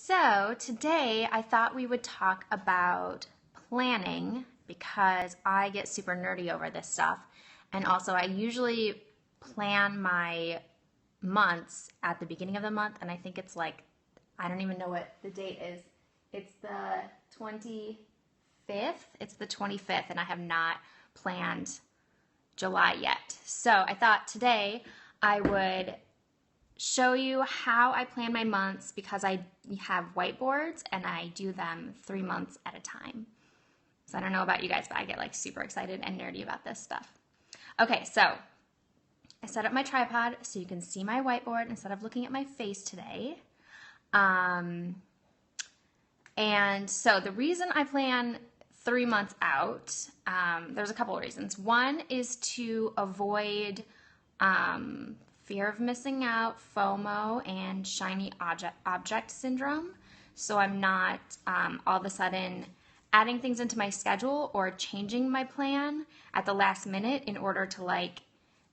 So today I thought we would talk about planning because I get super nerdy over this stuff. And also I usually plan my months at the beginning of the month, and I think it's like, I don't even know what the date is. It's the 25th. It's the 25th, and I have not planned July yet. So I thought today I would show you how I plan my months because I have whiteboards and I do them 3 months at a time. So I don't know about you guys, but I get like super excited and nerdy about this stuff. Okay, so I set up my tripod so you can see my whiteboard instead of looking at my face today. And so the reason I plan 3 months out, there's a couple of reasons. One is to avoid fear of missing out, FOMO, and shiny object syndrome. So I'm not all of a sudden adding things into my schedule or changing my plan at the last minute in order to like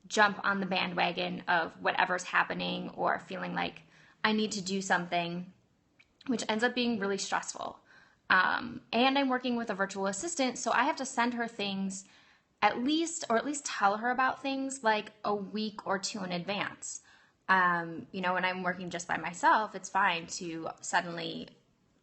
jump on the bandwagon of whatever's happening or feeling like I need to do something, which ends up being really stressful. And I'm working with a virtual assistant, so I have to send her things at least tell her about things like a week or two in advance. When I'm working just by myself, it's fine to suddenly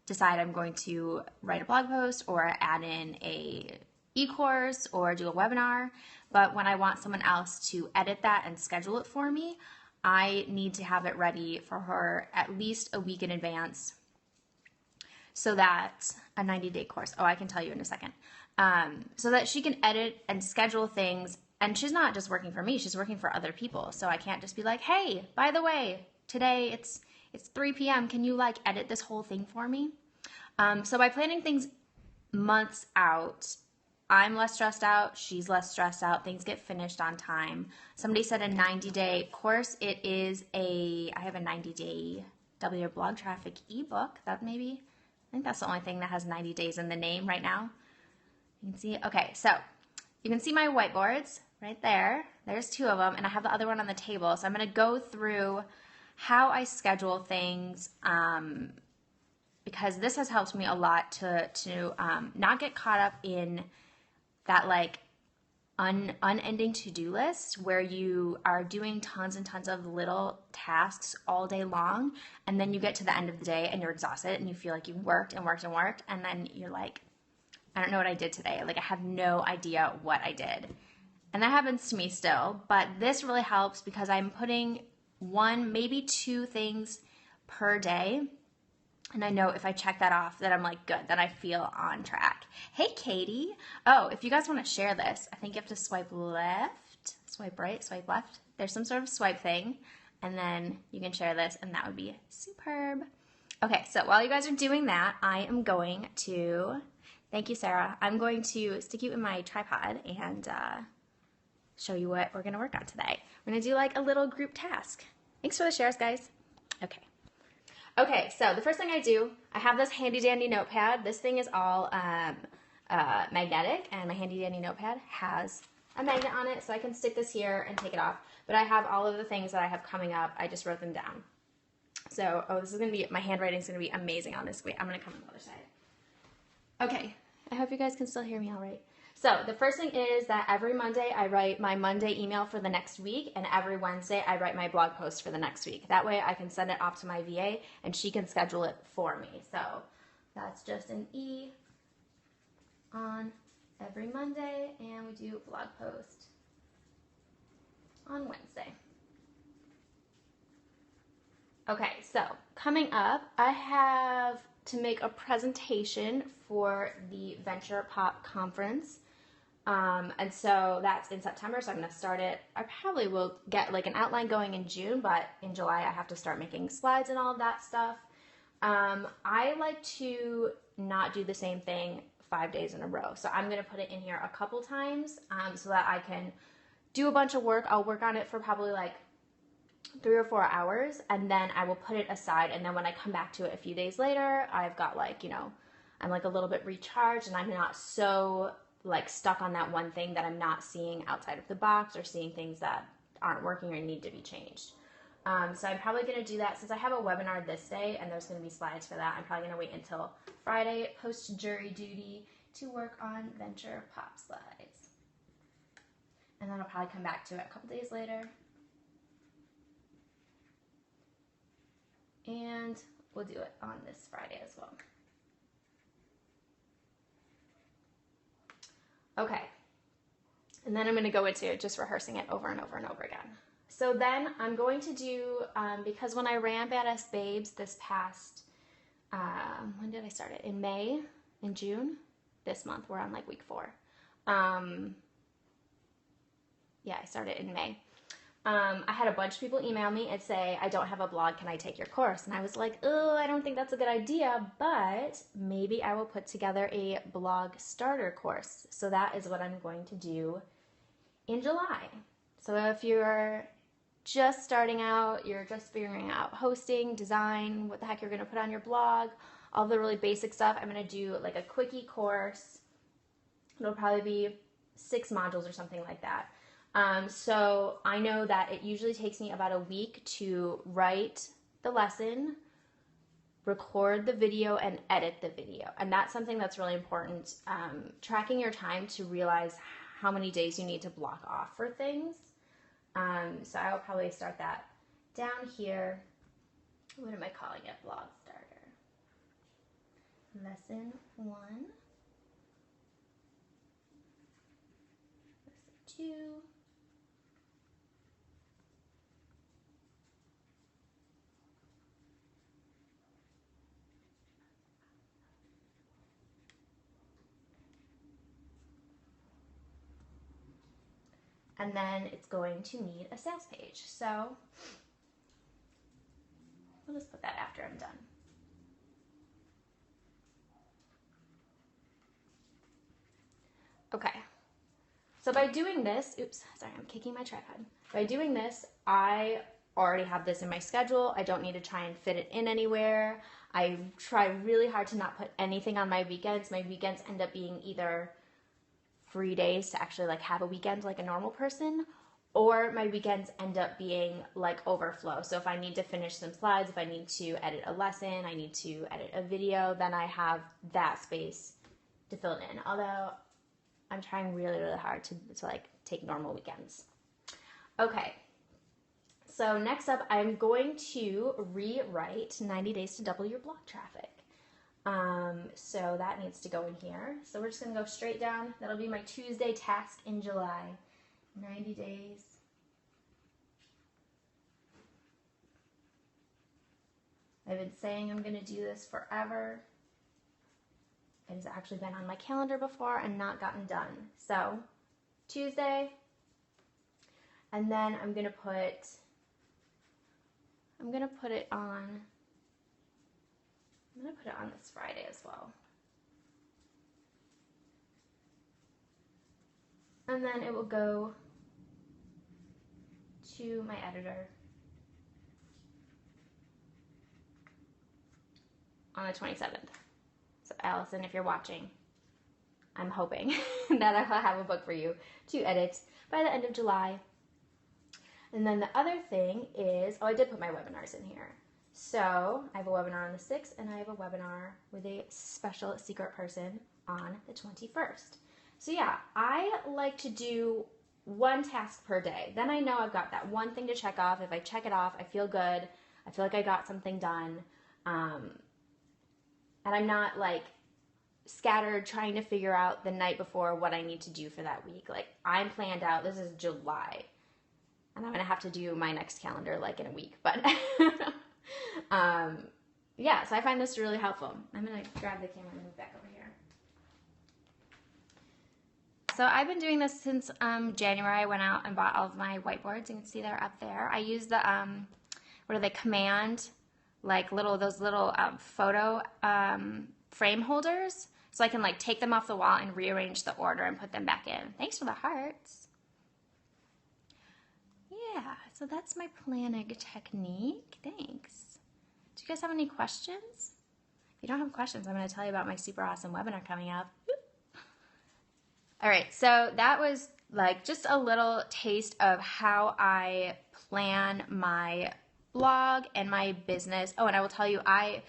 decide I'm going to write a blog post or add in a e-course or do a webinar. But when I want someone else to edit that and schedule it for me, I need to have it ready for her at least a week in advance. So that a 90-day course, I can tell you in a second, so that she can edit and schedule things. And she's not just working for me, she's working for other people. So I can't just be like, hey, by the way, today it's 3 p.m. Can you like edit this whole thing for me? So by planning things months out, I'm less stressed out, she's less stressed out, things get finished on time. Somebody said a 90-day course. I have a 90-day W your blog traffic ebook. I think that's the only thing that has 90 days in the name right now. You can see, okay, so you can see my whiteboards right there. There's 2 of them, and I have the other one on the table. So I'm going to go through how I schedule things because this has helped me a lot to not get caught up in that like unending to-do list where you are doing tons and tons of little tasks all day long, and then you get to the end of the day and you're exhausted and you feel like you've worked and worked and worked, and then you're like, I don't know what I did today. Like I have no idea what I did. And that happens to me still, but this really helps because I'm putting 1, maybe 2 things per day. And I know if I check that off that I'm like good, then I feel on track. Hey, Katie. Oh, if you guys want to share this, I think you have to swipe left, swipe right, swipe left. There's some sort of swipe thing, and then you can share this, and that would be superb. Okay, so while you guys are doing that, I am going to, thank you, Sarah. I'm going to stick you in my tripod and show you what we're going to work on today. We're going to do like a little group task. Thanks for the shares, guys. Okay, so the first thing I do, I have this handy dandy notepad. This thing is all magnetic, and my handy dandy notepad has a magnet on it, so I can stick this here and take it off. But I have all of the things that I have coming up. I just wrote them down. So, this is going to be, my handwriting is going to be amazing on this. Wait, I'm going to come on the other side. Okay, I hope you guys can still hear me all right. So the first thing is that every Monday I write my Monday email for the next week, and every Wednesday I write my blog post for the next week. That way I can send it off to my VA and she can schedule it for me. So that's just an E on every Monday, and we do blog post on Wednesday. Okay, so coming up, I have to make a presentation for the Venture Pop Conference. And so that's in September, so I'm going to start it. I probably will get like an outline going in June, but in July I have to start making slides and all of that stuff. I like to not do the same thing 5 days in a row, so I'm going to put it in here a couple times so that I can do a bunch of work. I'll work on it for probably like 3 or 4 hours, and then I will put it aside, and then when I come back to it a few days later, I've got like, I'm like a little bit recharged, and I'm not so like stuck on that one thing that I'm not seeing outside of the box or seeing things that aren't working or need to be changed. So I'm probably going to do that since I have a webinar this day and there's going to be slides for that. I'm probably going to wait until Friday post jury duty to work on Venture Pop slides. And then I'll probably come back to it a couple days later. And we'll do it on this Friday as well. Okay. And then I'm going to go into just rehearsing it over and over and over again. So then I'm going to do, because when I ran Badass Babes this past, when did I start it? In May, in June, this month, we're on like week 4. Yeah, I started in May. I had a bunch of people email me and say, I don't have a blog, can I take your course? And I was like, oh, I don't think that's a good idea, but maybe I will put together a blog starter course. So that is what I'm going to do in July. So if you're just starting out, you're just figuring out hosting, design, what the heck you're going to put on your blog, all the really basic stuff, I'm going to do like a quickie course. It'll probably be 6 modules or something like that. So I know that it usually takes me about a week to write the lesson, record the video, and edit the video. And that's something that's really important. Tracking your time to realize how many days you need to block off for things. So I'll probably start that down here. What am I calling it? Blog starter. Lesson 1. Lesson 2. And then it's going to need a sales page. So we'll just put that after I'm done. Okay. So by doing this, oops, sorry, I'm kicking my tripod. By doing this, I already have this in my schedule. I don't need to try and fit it in anywhere. I try really hard to not put anything on my weekends. My weekends end up being either free days to actually like have a weekend like a normal person, or my weekends end up being like overflow. So if I need to finish some slides, if I need to edit a lesson, I need to edit a video, then I have that space to fill it in. Although I'm trying really, really hard to like take normal weekends. Okay. So next up, I'm going to rewrite 90 Days to Double Your Blog Traffic. So that needs to go in here. So we're just going to go straight down. That'll be my Tuesday task in July. 90 days. I've been saying I'm going to do this forever. It has actually been on my calendar before and not gotten done. So Tuesday. And then I'm going to put it on this Friday as well. And then it will go to my editor on the 27th. So Allison, if you're watching, I'm hoping that I will have a book for you to edit by the end of July. And then the other thing is, oh, I did put my webinars in here. So I have a webinar on the 6th, and I have a webinar with a special secret person on the 21st. So yeah, I like to do one task per day. Then I know I've got that one thing to check off. If I check it off, I feel good. I feel like I got something done. And I'm not like scattered trying to figure out the night before what I need to do for that week. Like I'm planned out. This is July. And I'm going to have to do my next calendar like in a week. But yeah, so I find this really helpful. I'm going to grab the camera and move back over here. So I've been doing this since January. I went out and bought all of my whiteboards. You can see they're up there. I use the, what are they, Command, like those little photo frame holders. So I can like take them off the wall and rearrange the order and put them back in. Thanks for the hearts. Yeah, so that's my planning technique. Thanks. Do you guys have any questions? If you don't have questions, I'm going to tell you about my super awesome webinar coming up. All right, so that was like just a little taste of how I plan my blog and my business. Oh, and I will tell you, I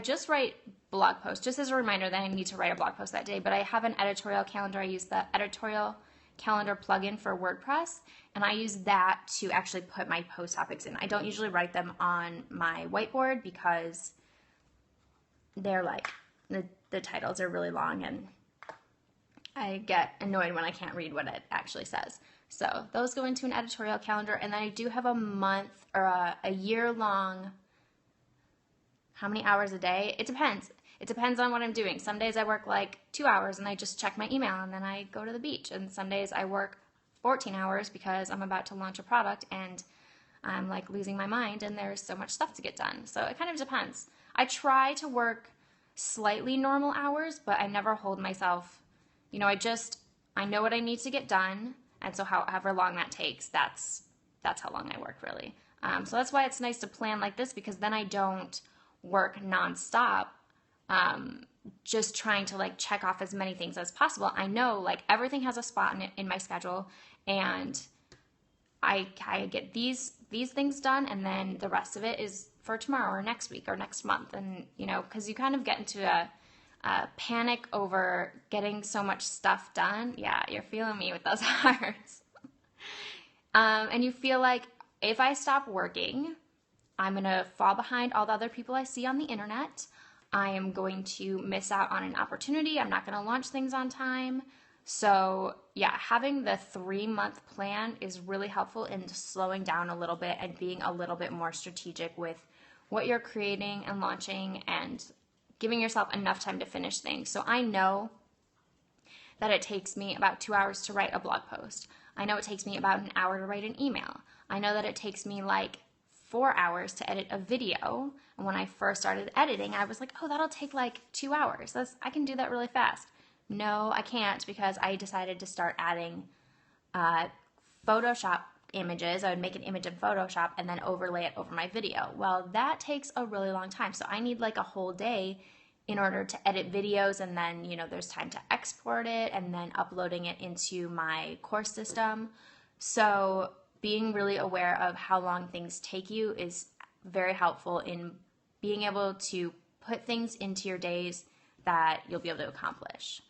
just write blog posts, just as a reminder that I need to write a blog post that day, but I have an editorial calendar. I use the editorial calendar plugin for WordPress, and I use that to actually put my post topics in. I don't usually write them on my whiteboard because they're like, the titles are really long and I get annoyed when I can't read what it actually says. So those go into an editorial calendar, and then I do have a month or a year-long, how many hours a day? It depends. It depends on what I'm doing. Some days I work like 2 hours and I just check my email and then I go to the beach. And some days I work 14 hours because I'm about to launch a product and I'm like losing my mind and there's so much stuff to get done. So it kind of depends. I try to work slightly normal hours, but I never hold myself, you know, I know what I need to get done. And so however long that takes, that's how long I work really. So that's why it's nice to plan like this, because then I don't work nonstop, just trying to like check off as many things as possible. I know like everything has a spot in my schedule, and I get these things done, and then the rest of it is for tomorrow or next week or next month. And you know, because you kind of get into a panic over getting so much stuff done. Yeah, you're feeling me with those hearts. And you feel like if I stop working, I'm going to fall behind all the other people I see on the internet. I am going to miss out on an opportunity. I'm not going to launch things on time. So yeah, having the 3-month plan is really helpful in slowing down a little bit and being a little bit more strategic with what you're creating and launching and giving yourself enough time to finish things. So I know that it takes me about 2 hours to write a blog post. I know it takes me about an hour to write an email. I know that it takes me like 4 hours to edit a video. And when I first started editing, I was like, oh, that'll take like 2 hours. I can do that really fast. No, I can't, because I decided to start adding Photoshop images. I would make an image in Photoshop and then overlay it over my video. Well, that takes a really long time. So I need like a whole day in order to edit videos, and then, you know, there's time to export it and then uploading it into my course system. So being really aware of how long things take you is very helpful in being able to put things into your days that you'll be able to accomplish.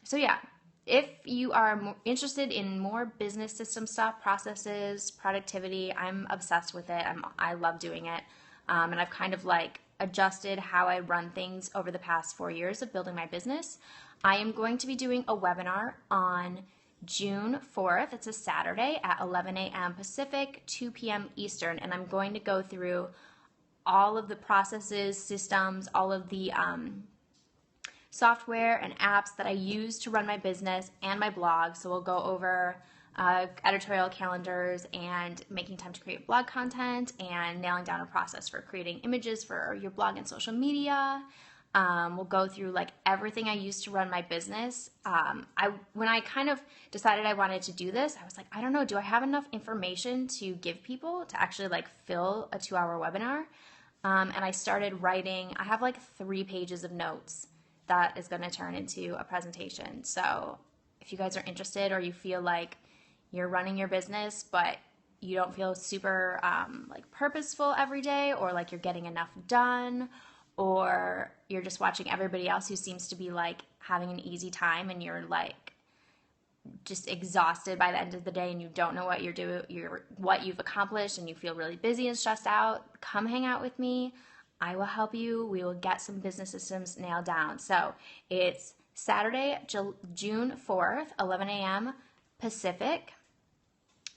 So yeah, if you are interested in more business system stuff, processes, productivity, I'm obsessed with it. I love doing it. And I've kind of like adjusted how I run things over the past 4 years of building my business. I am going to be doing a webinar on June 4th. It's a Saturday at 11 a.m. Pacific, 2 p.m. Eastern. And I'm going to go through all of the processes, systems, all of the software and apps that I use to run my business and my blog. So we'll go over editorial calendars and making time to create blog content and nailing down a process for creating images for your blog and social media. We'll go through like everything I use to run my business. When I kind of decided I wanted to do this, I was like, I don't know, do I have enough information to give people to actually like fill a 2-hour webinar? And I started writing. I have like 3 pages of notes that is going to turn into a presentation. So if you guys are interested, or you feel like you're running your business but you don't feel super like purposeful every day, or like you're getting enough done, or you're just watching everybody else who seems to be like having an easy time and you're like just exhausted by the end of the day and you don't know what what you've accomplished and you feel really busy and stressed out, come hang out with me. I will help you. We will get some business systems nailed down. So it's Saturday, June 4th, 11 a.m. Pacific.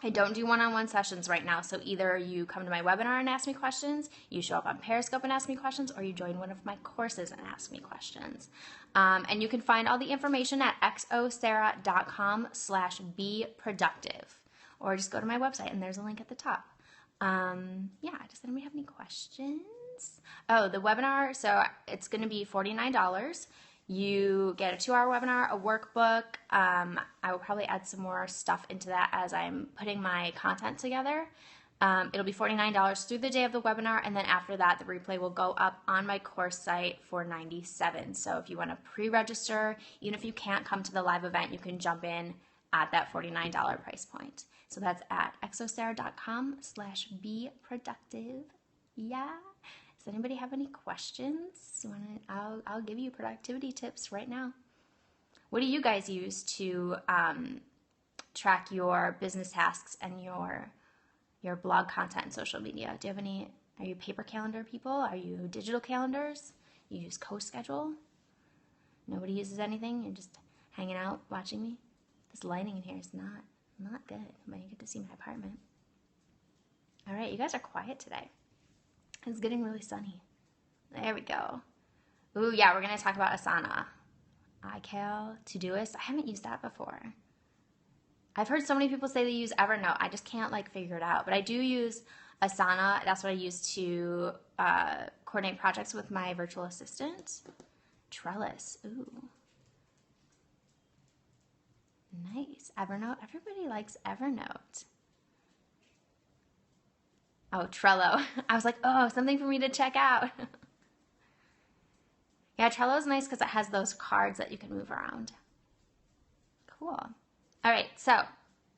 I don't do one-on-one sessions right now, so either you come to my webinar and ask me questions, you show up on Periscope and ask me questions, or you join one of my courses and ask me questions. And you can find all the information at xosarah.com/beproductive, or just go to my website and there's a link at the top. Yeah, does anybody have any questions? Oh, the webinar, so it's going to be $49. You get a 2-hour webinar, a workbook. I will probably add some more stuff into that as I'm putting my content together. It'll be $49 through the day of the webinar, and then after that, the replay will go up on my course site for $97. So if you want to pre-register, even if you can't come to the live event, you can jump in at that $49 price point. So that's at exosarah.com/beproductive. Yeah. Does anybody have any questions? I'll give you productivity tips right now. What do you guys use to track your business tasks and your blog content and social media? Do you have any? Are you paper calendar people? Are you digital calendars? You use CoSchedule? Nobody uses anything? You're just hanging out watching me? This lighting in here is not good, but you get to see my apartment. All right, you guys are quiet today. It's getting really sunny. There we go. Ooh, yeah, we're going to talk about Asana. iCal, Todoist. I haven't used that before. I've heard so many people say they use Evernote. I just can't figure it out. But I do use Asana. That's what I use to coordinate projects with my virtual assistant. Trellis. Ooh. Nice. Evernote. Everybody likes Evernote. Oh, Trello. I was like, oh, something for me to check out. Yeah, Trello is nice because it has those cards that you can move around. Cool. All right, so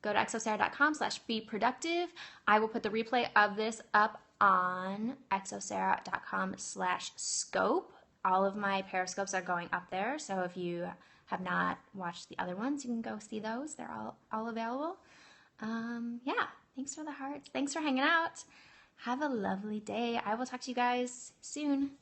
go to exosarah.com/beproductive. I will put the replay of this up on exosarah.com/scope. All of my Periscopes are going up there, so if you have not watched the other ones, you can go see those. They're all available. Yeah, thanks for the hearts. Thanks for hanging out. Have a lovely day. I will talk to you guys soon.